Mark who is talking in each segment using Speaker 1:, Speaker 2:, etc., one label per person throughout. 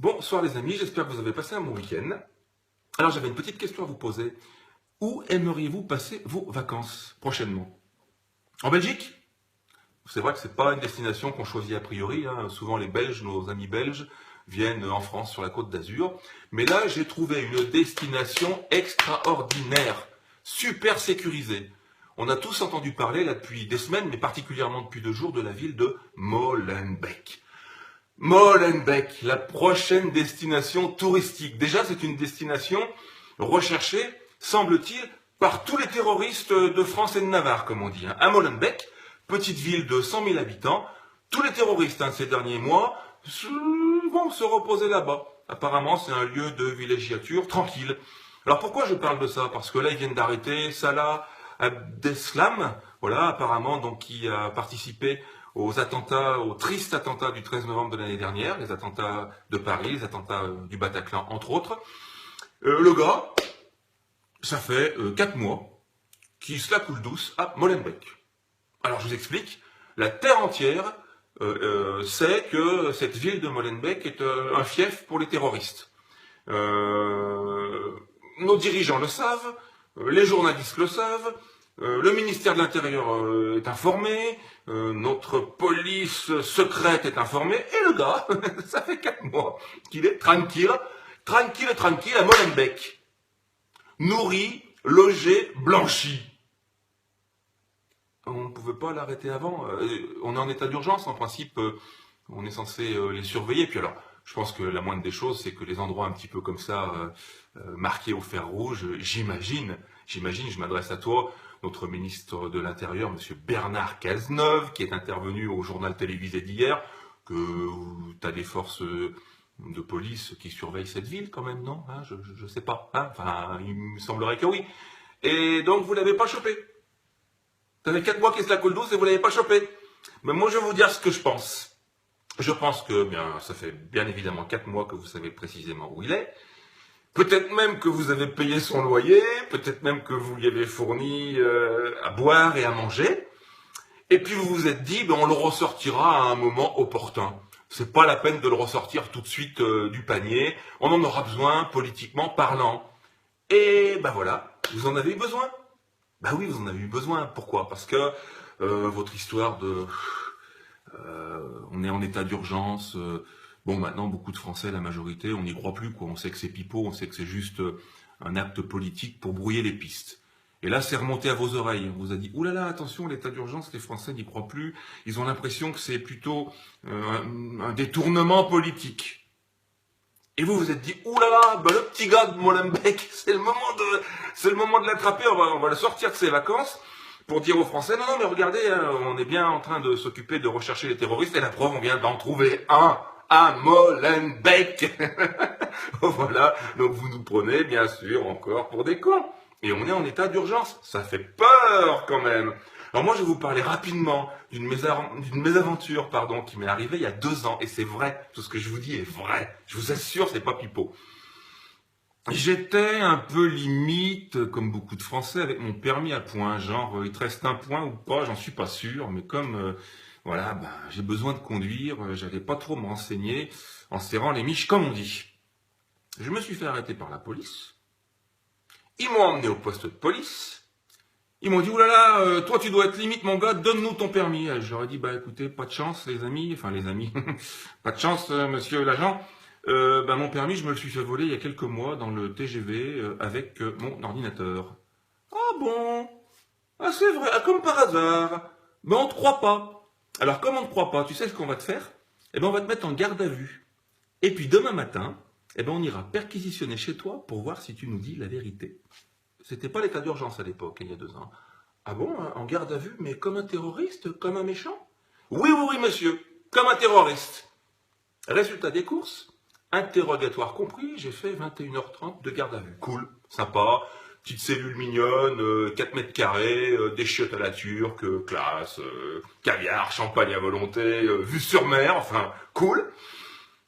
Speaker 1: Bonsoir les amis, j'espère que vous avez passé un bon week-end. Alors j'avais une petite question à vous poser. Où aimeriez-vous passer vos vacances prochainement? En Belgique? C'est vrai que c'est pas une destination qu'on choisit a priori, hein. Souvent les Belges, nos amis belges, viennent en France sur la Côte d'Azur. Mais là j'ai trouvé une destination extraordinaire, super sécurisée. On a tous entendu parler là depuis des semaines, mais particulièrement depuis 2 jours, de la ville de Molenbeek. Molenbeek, la prochaine destination touristique. Déjà, c'est une destination recherchée, semble-t-il, par tous les terroristes de France et de Navarre, comme on dit. À Molenbeek, petite ville de 100 000 habitants, tous les terroristes de ces derniers mois vont se reposer là-bas. Apparemment, c'est un lieu de villégiature tranquille. Alors pourquoi je parle de ça? Parce que là, ils viennent d'arrêter Salah Abdeslam, voilà, apparemment, donc qui a participé aux attentats, aux tristes attentats du 13 novembre de l'année dernière, les attentats de Paris, les attentats du Bataclan, entre autres. Le gars, ça fait 4 mois qu'il se la coule douce à Molenbeek. Alors je vous explique, la terre entière sait que cette ville de Molenbeek est un fief pour les terroristes. Nos dirigeants le savent, les journalistes le savent, le ministère de l'Intérieur est informé, notre police secrète est informée, et le gars, ça fait 4 mois qu'il est tranquille à Molenbeek. Nourri, logé, blanchi. On ne pouvait pas l'arrêter avant. On est en état d'urgence, en principe, on est censé les surveiller. Puis alors, je pense que la moindre des choses, c'est que les endroits un petit peu comme ça, marqués au fer rouge, j'imagine, je m'adresse à toi, notre ministre de l'Intérieur, monsieur Bernard Cazeneuve, qui est intervenu au journal télévisé d'hier, que tu as des forces de police qui surveillent cette ville quand même, non, hein, je sais pas. Hein, enfin, il me semblerait que oui. Et donc, vous l'avez pas chopé. Ça fait 4 mois qu'il se la coule douce et vous l'avez pas chopé. Mais moi, je vais vous dire ce que je pense. Je pense que, bien, ça fait bien évidemment 4 mois que vous savez précisément où il est. Peut-être même que vous avez payé son loyer, peut-être même que vous lui avez fourni à boire et à manger. Et puis vous vous êtes dit, ben, on le ressortira à un moment opportun. C'est pas la peine de le ressortir tout de suite du panier. On en aura besoin politiquement parlant. Et ben voilà, vous en avez eu besoin. Ben oui, vous en avez eu besoin. Pourquoi? Parce que votre histoire de... on est en état d'urgence. Bon, maintenant, beaucoup de Français, la majorité, on n'y croit plus, quoi. On sait que c'est pipeau, on sait que c'est juste un acte politique pour brouiller les pistes. Et là, c'est remonté à vos oreilles. On vous a dit, oulala, attention, l'état d'urgence, les Français n'y croient plus. Ils ont l'impression que c'est plutôt un détournement politique. Et vous vous êtes dit, oulala, ben, le petit gars de Molenbeek, c'est le moment de l'attraper, on va le sortir de ses vacances pour dire aux Français, non, mais regardez, on est bien en train de s'occuper de rechercher les terroristes, et la preuve, on vient d'en trouver un à Molenbeek. Voilà, donc vous nous prenez, bien sûr, encore pour des cons. Et on est en état d'urgence, ça fait peur quand même. Alors moi, je vais vous parler rapidement d'une mésaventure, qui m'est arrivée il y a 2 ans, et c'est vrai, tout ce que je vous dis est vrai. Je vous assure, c'est pas pipeau. J'étais un peu limite, comme beaucoup de Français, avec mon permis à points. Genre, il te reste un point ou pas, j'en suis pas sûr. Mais comme, voilà, ben, j'ai besoin de conduire, j'allais pas trop me renseigner en serrant les miches, comme on dit. Je me suis fait arrêter par la police. Ils m'ont emmené au poste de police. Ils m'ont dit, oulala, toi tu dois être limite mon gars, donne-nous ton permis. J'aurais dit, bah écoutez, pas de chance les amis, pas de chance monsieur l'agent. Mon permis, je me le suis fait voler il y a quelques mois dans le TGV avec mon ordinateur. Ah bon? Ah c'est vrai, comme par hasard. Mais on ne te croit pas. Alors comme on ne te croit pas, tu sais ce qu'on va te faire? Eh ben on va te mettre en garde à vue. Et puis demain matin, eh ben on ira perquisitionner chez toi pour voir si tu nous dis la vérité. C'était pas l'état d'urgence à l'époque, il y a 2 ans. Ah bon, en garde à vue, mais comme un terroriste, comme un méchant? Oui, monsieur, comme un terroriste. Résultat des courses, interrogatoire compris, j'ai fait 21h30 de garde à vue. Cool, sympa, petite cellule mignonne, 4 mètres carrés, des chiottes à la turque, classe, caviar, champagne à volonté, vue sur mer, enfin, cool.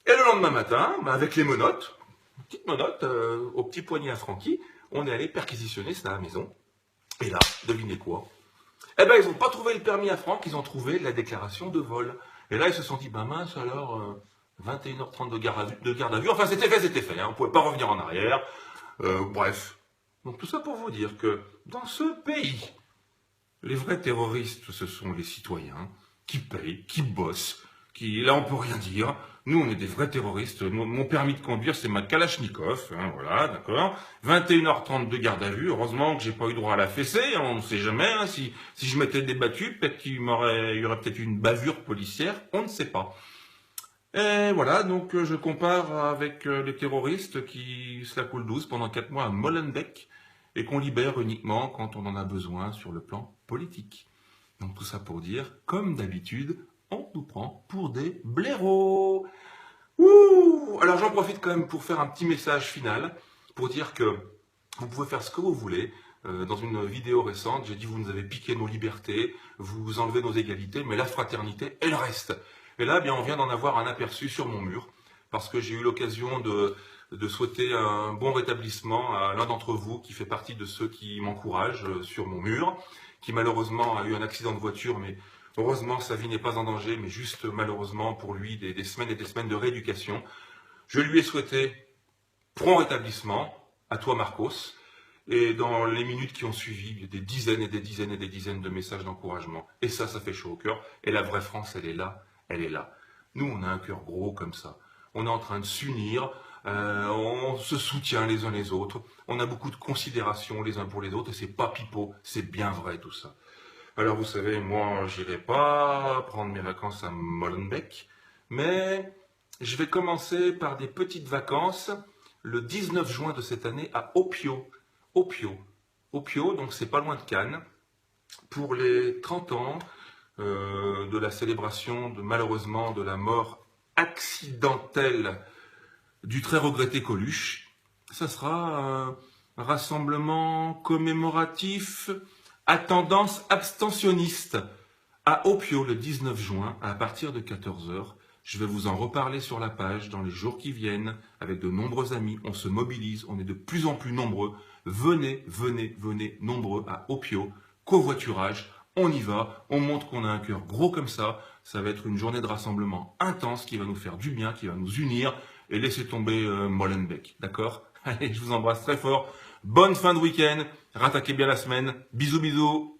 Speaker 1: Et le lendemain matin, avec les menottes, petite menotte au petit poignet à Francky, on est allé perquisitionner ça à la maison. Et là, devinez quoi? Eh ben, ils n'ont pas trouvé le permis à Franck, ils ont trouvé la déclaration de vol. Et là, ils se sont dit, bah mince alors, 21h30 de garde à vue. Enfin, c'était fait. Hein. On ne pouvait pas revenir en arrière. Bref. Donc tout ça pour vous dire que dans ce pays, les vrais terroristes, ce sont les citoyens qui payent, qui bossent, qui, là on peut rien dire. Nous on est des vrais terroristes. Mon permis de conduire c'est ma Kalachnikov, hein, voilà, d'accord. 21h30 de garde à vue. Heureusement que j'ai pas eu droit à la fessée. On ne sait jamais. Hein, si je m'étais débattu, peut-être il y aurait peut-être une bavure policière. On ne sait pas. Et voilà, donc je compare avec les terroristes qui se la coulent douce pendant 4 mois à Molenbeek et qu'on libère uniquement quand on en a besoin sur le plan politique. Donc tout ça pour dire, comme d'habitude, on nous prend pour des blaireaux. Ouh! Alors j'en profite quand même pour faire un petit message final, pour dire que vous pouvez faire ce que vous voulez. Dans une vidéo récente, j'ai dit vous nous avez piqué nos libertés, vous enlevez nos égalités, mais la fraternité, elle reste. Et là, bien, on vient d'en avoir un aperçu sur mon mur, parce que j'ai eu l'occasion de souhaiter un bon rétablissement à l'un d'entre vous qui fait partie de ceux qui m'encouragent sur mon mur, qui malheureusement a eu un accident de voiture, mais heureusement sa vie n'est pas en danger, mais juste malheureusement pour lui des semaines et des semaines de rééducation. Je lui ai souhaité prompt rétablissement, à toi Marcos, et dans les minutes qui ont suivi, il y a des dizaines et des dizaines et des dizaines de messages d'encouragement. Et ça fait chaud au cœur. Et la vraie France, elle est là, elle est là. Nous, on a un cœur gros comme ça. On est en train de s'unir, on se soutient les uns les autres, on a beaucoup de considération les uns pour les autres, et c'est pas pipeau, c'est bien vrai tout ça. Alors vous savez, moi, j'irai pas prendre mes vacances à Molenbeek, mais je vais commencer par des petites vacances le 19 juin de cette année à Opio. Opio, donc c'est pas loin de Cannes, pour les 30 ans de la célébration malheureusement de la mort accidentelle du très regretté Coluche. Ça sera un rassemblement commémoratif à tendance abstentionniste à Opio le 19 juin à partir de 14 h. Je vais vous en reparler sur la page dans les jours qui viennent avec de nombreux amis. On se mobilise, on est de plus en plus nombreux. Venez nombreux à Opio, covoiturage. On y va, on montre qu'on a un cœur gros comme ça. Ça va être une journée de rassemblement intense qui va nous faire du bien, qui va nous unir et laisser tomber Molenbeek. D'accord? Allez, je vous embrasse très fort. Bonne fin de week-end. Rattaquez bien la semaine. Bisous, bisous.